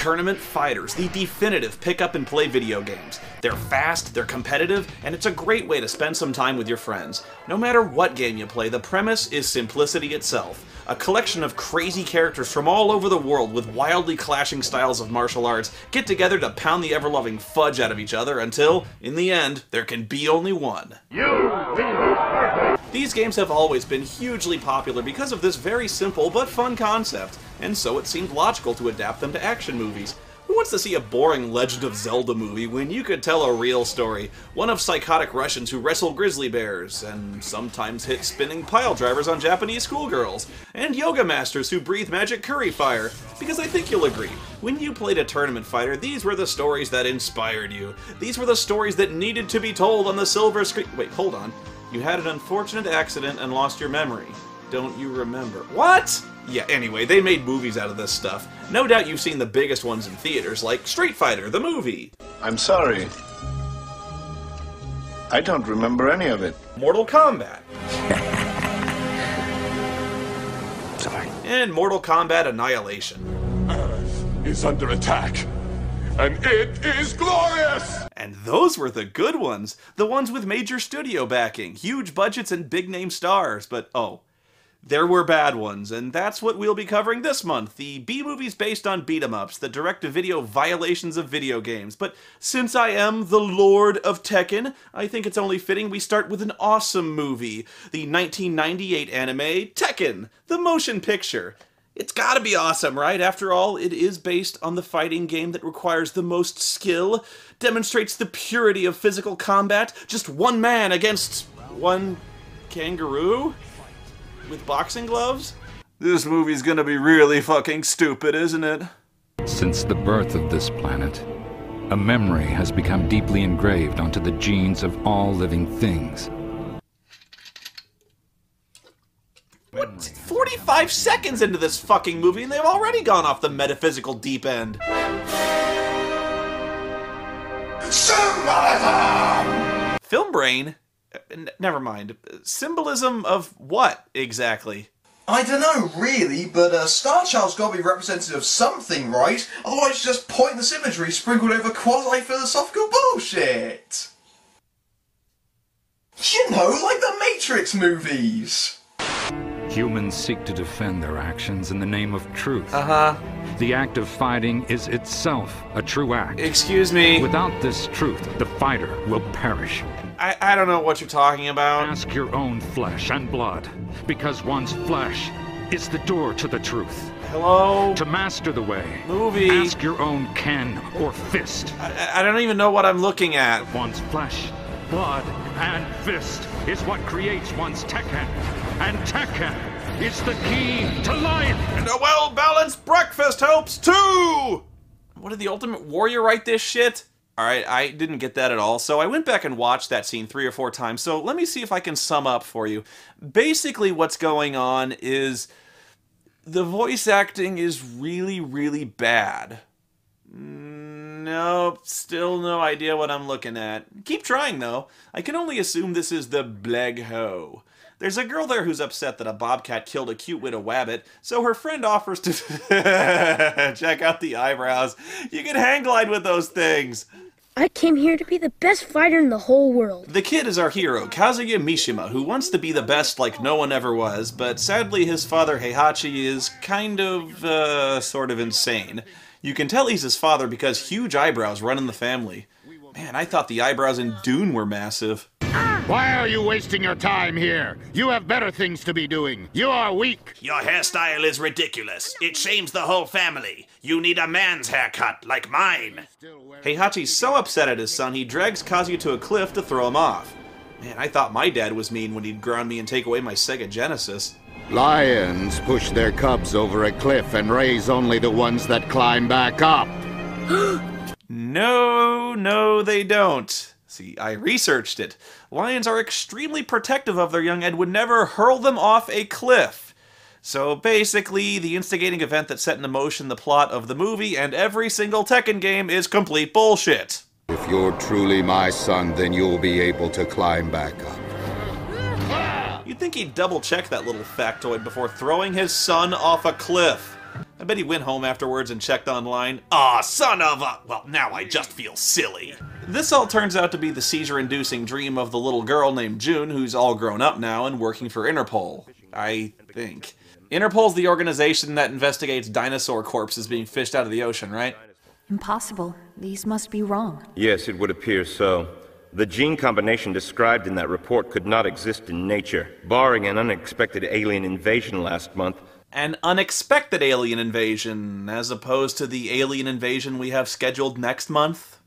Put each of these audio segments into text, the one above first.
Tournament fighters, the definitive pick-up-and-play video games. They're fast, they're competitive, and it's a great way to spend some time with your friends. No matter what game you play, the premise is simplicity itself. A collection of crazy characters from all over the world with wildly clashing styles of martial arts get together to pound the ever-loving fudge out of each other until, in the end, there can be only one. These games have always been hugely popular because of this very simple but fun concept, and so it seemed logical to adapt them to action movies. Who wants to see a boring Legend of Zelda movie when you could tell a real story? One of psychotic Russians who wrestle grizzly bears, and sometimes hit spinning pile drivers on Japanese schoolgirls, and yoga masters who breathe magic curry fire. Because I think you'll agree, when you played a tournament fighter, these were the stories that inspired you. These were the stories that needed to be told on the silver screen. Wait, hold on. You had an unfortunate accident and lost your memory. Don't you remember? What? Yeah, anyway, they made movies out of this stuff. No doubt you've seen the biggest ones in theaters, like Street Fighter, the movie. I'm sorry. I don't remember any of it. Mortal Kombat. Sorry. And Mortal Kombat Annihilation. Earth is under attack, and it is glorious! And those were the good ones. The ones with major studio backing, huge budgets, and big-name stars. But, oh, there were bad ones, and that's what we'll be covering this month. The B-movies based on beat-em-ups, the direct-to-video violations of video games. But since I am the Lord of Tekken, I think it's only fitting we start with an awesome movie. The 1998 anime Tekken, the motion picture. It's gotta be awesome, right? After all, it is based on the fighting game that requires the most skill, demonstrates the purity of physical combat, just one man against one kangaroo? With boxing gloves? This movie's gonna be really fucking stupid, isn't it? Since the birth of this planet, a memory has become deeply engraved onto the genes of all living things. What? 45 seconds into this fucking movie and they've already gone off the metaphysical deep end. Symbolism! Film brain? Never mind. Symbolism of what, exactly? I don't know, really, but Star Child's got to be representative of something, right? Otherwise it's just pointless imagery sprinkled over quasi-philosophical bullshit! You know, like the Matrix movies! Humans seek to defend their actions in the name of truth. Uh-huh. The act of fighting is itself a true act. Excuse me? Without this truth, the fighter will perish. I don't know what you're talking about. Ask your own flesh and blood, because one's flesh is the door to the truth. Hello? To master the way, Movie. ask your own ken or fist. I don't even know what I'm looking at. One's flesh, blood, and fist is what creates one's Tekken. And Tekken is the key to life! And a well-balanced breakfast helps too! What, did the Ultimate Warrior write this shit? Alright, I didn't get that at all, so I went back and watched that scene 3 or 4 times, so let me see if I can sum up for you. Basically what's going on is the voice acting is really, really bad. Nope, still no idea what I'm looking at. Keep trying, though. I can only assume this is the Bleg Ho. There's a girl there who's upset that a bobcat killed a cute widow wabbit, so her friend offers to check out the eyebrows. You can hang glide with those things. I came here to be the best fighter in the whole world. The kid is our hero, Kazuya Mishima, who wants to be the best like no one ever was, but sadly his father Heihachi is kind of, sort of insane. You can tell he's his father because huge eyebrows run in the family. Man, I thought the eyebrows in Dune were massive. Why are you wasting your time here? You have better things to be doing. You are weak. Your hairstyle is ridiculous. It shames the whole family. You need a man's haircut, like mine. Heihachi's so upset at his son, he drags Kazuya to a cliff to throw him off. Man, I thought my dad was mean when he'd ground me and take away my Sega Genesis. Lions push their cubs over a cliff and raise only the ones that climb back up. No, they don't. See, I researched it. Lions are extremely protective of their young and would never hurl them off a cliff. So basically, the instigating event that set into motion the plot of the movie and every single Tekken game is complete bullshit. If you're truly my son, then you'll be able to climb back up. You'd think he'd double-check that little factoid before throwing his son off a cliff. I bet he went home afterwards and checked online. Aw, son of a... Well, now I just feel silly. This all turns out to be the seizure-inducing dream of the little girl named June, who's all grown up now and working for Interpol. I think. Interpol's the organization that investigates dinosaur corpses being fished out of the ocean, right? Impossible. These must be wrong. Yes, it would appear so. The gene combination described in that report could not exist in nature, barring an unexpected alien invasion last month. An unexpected alien invasion, as opposed to the alien invasion we have scheduled next month?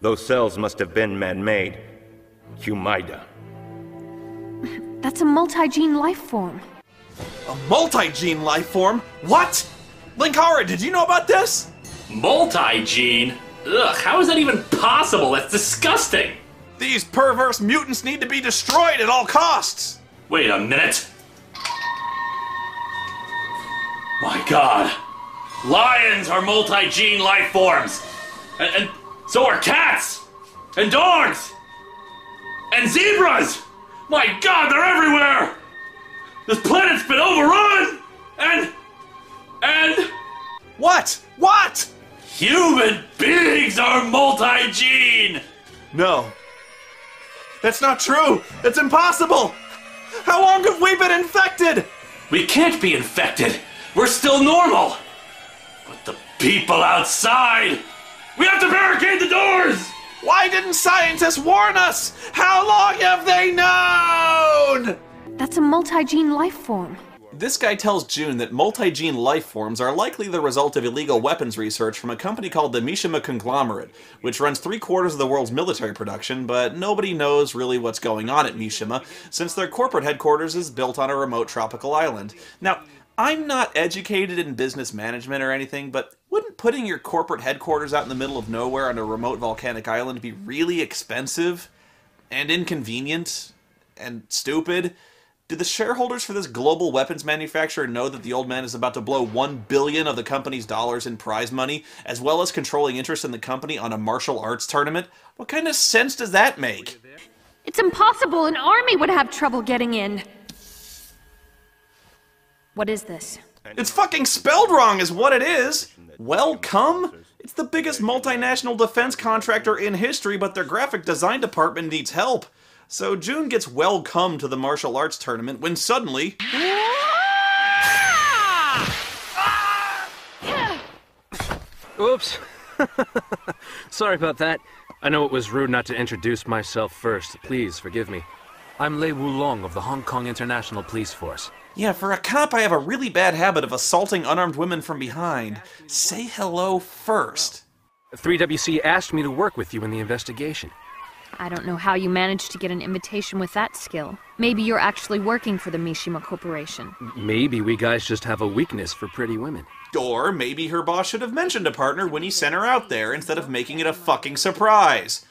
Those cells must have been man-made. Humaida. That's a multi-gene life form. A multi-gene life form? What? Linkara, did you know about this? Multi-gene? Ugh, how is that even possible? That's disgusting! These perverse mutants need to be destroyed at all costs! Wait a minute. My god. Lions are multi-gene life forms! And so are cats! And dogs! And zebras! My god, they're everywhere! This planet's been overrun! And... What? What? Human beings are multi-gene! No. That's not true! That's impossible! How long have we been infected? We can't be infected! We're still normal! But the people outside! We have to barricade the doors! Why didn't scientists warn us? How long have they known? That's a multi-gene life form. This guy tells June that multi-gene life forms are likely the result of illegal weapons research from a company called the Mishima Conglomerate, which runs 3/4 of the world's military production, but nobody knows really what's going on at Mishima, since their corporate headquarters is built on a remote tropical island. Now, I'm not educated in business management or anything, but wouldn't putting your corporate headquarters out in the middle of nowhere on a remote volcanic island be really expensive? And inconvenient? And stupid? Do the shareholders for this global weapons manufacturer know that the old man is about to blow $1 billion of the company's dollars in prize money, as well as controlling interest in the company on a martial arts tournament? What kind of sense does that make? It's impossible. An army would have trouble getting in. What is this? It's fucking spelled wrong is what it is! Welcome? It's the biggest multinational defense contractor in history, but their graphic design department needs help. So June gets welcome to the martial arts tournament when suddenly... Oops. Sorry about that. I know it was rude not to introduce myself first. Please forgive me. I'm Lei Wulong of the Hong Kong International Police Force. Yeah, for a cop I have a really bad habit of assaulting unarmed women from behind. Say hello first. 3WC asked me to work with you in the investigation. I don't know how you managed to get an invitation with that skill. Maybe you're actually working for the Mishima Corporation. Maybe we guys just have a weakness for pretty women. Or maybe her boss should have mentioned a partner when he sent her out there instead of making it a fucking surprise.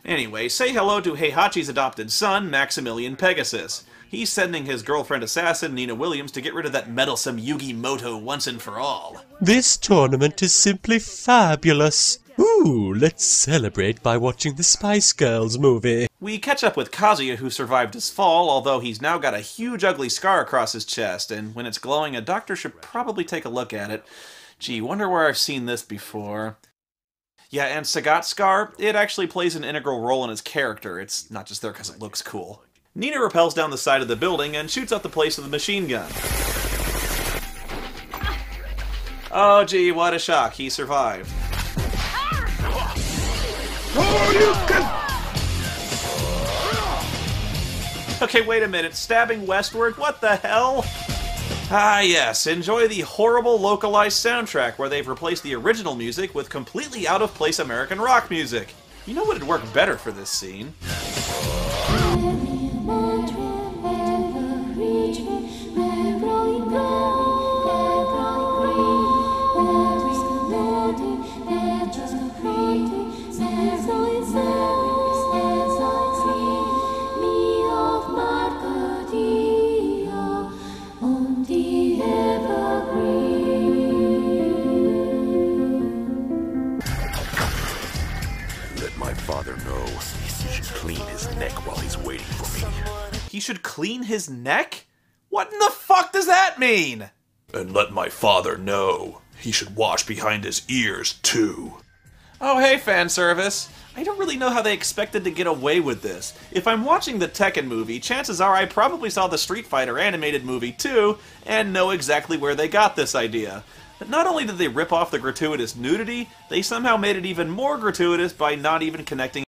Anyway, say hello to Heihachi's adopted son, Maximilian Pegasus. He's sending his girlfriend assassin, Nina Williams, to get rid of that meddlesome Yugi Moto once and for all. This tournament is simply fabulous. Ooh, let's celebrate by watching the Spice Girls movie. We catch up with Kazuya, who survived his fall, although he's now got a huge ugly scar across his chest, and when it's glowing, a doctor should probably take a look at it. Gee, wonder where I've seen this before. Yeah, and Sagat's scar, it actually plays an integral role in his character. It's not just there because it looks cool. Nina rappels down the side of the building and shoots out the place with a machine gun. Oh, gee, what a shock. He survived. Okay, wait a minute. Stabbing westward? What the hell? Ah, yes. Enjoy the horrible localized soundtrack where they've replaced the original music with completely out-of-place American rock music. You know what would work better for this scene? He should clean his neck? What in the fuck does that mean? And let my father know. He should wash behind his ears, too. Oh hey, fan service. I don't really know how they expected to get away with this. If I'm watching the Tekken movie, chances are I probably saw the Street Fighter animated movie too, and know exactly where they got this idea. But not only did they rip off the gratuitous nudity, they somehow made it even more gratuitous by not even connecting